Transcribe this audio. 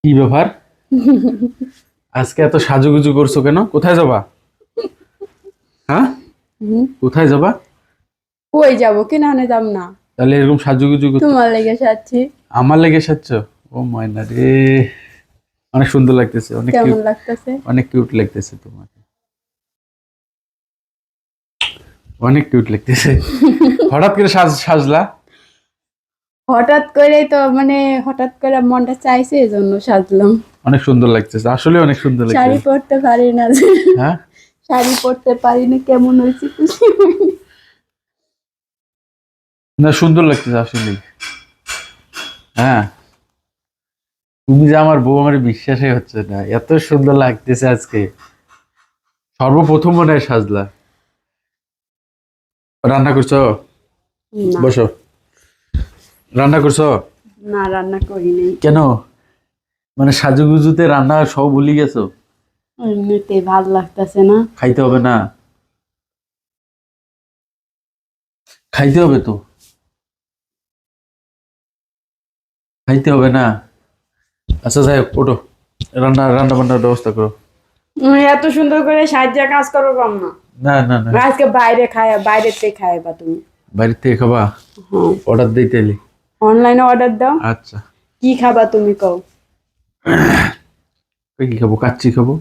কি ব্যাপার? আজকে এত সাজুগুজু করছো কেন? কোথায় যাবা? হ্যাঁ, কোথায় যাবা? কই যাবো? কিনানে যাব না। তাহলে এরকম সাজুগুজু করছো? তোমার লেগে সাজছি। আমার লেগে সাজছো? ও ময়না রে, অনেক সুন্দর লাগতেছে, অনেক কেমন কিউট, লাগতেছে? অনেক কিউট লাগতেছে তোমাকে, অনেক কিউট লাগতেছে। হঠাৎ করে সাজলা? হঠাৎ করে তো মানে হঠাৎ করে মনটা চাইছে এজন্য সাজলাম। অনেক সুন্দর লাগতেছে, আসলে অনেক সুন্দর শাড়ি লাগতেছে। পরতে পারি না যে। হ্যাঁ, শাড়ি পরতে পারি না, কেমন হয়েছে খুশি হইনি। না সুন্দর লাগতেছে আসলে। হ্যাঁ, তুমি যে আমার বউ, আমার বিশ্বাসই হচ্ছে না, এত সুন্দর লাগতেছে আজকে। সর্বপ্রথম মনে হয় সাজলা। রান্না করছো? না বসো। রান্না করছো? না, রান্না করি নাই। কেন? মানে সাজুগুজুতে রান্না সব ভুলে গেছো? এমনিতে ভাল লাগতেছে না। খাইতে হবে না? খাইতে হবে তো, খাইতে হবে না? আচ্ছা যাই হোক, ওঠো, রান্না রান্না বান্নার ব্যবস্থা করো। এত সুন্দর করে সাহায্য কাজ করো কম না। না না না, আজকে বাইরে থেকে খাইবা তুমি। বাড়ির থেকে খাবা? হ্যাঁ, অর্ডার দিই তাইলে। অনলাইনে অর্ডার দাও। আচ্ছা, কি খাবা তুমি কও? কি খাবো? কাচ্চি খাবো।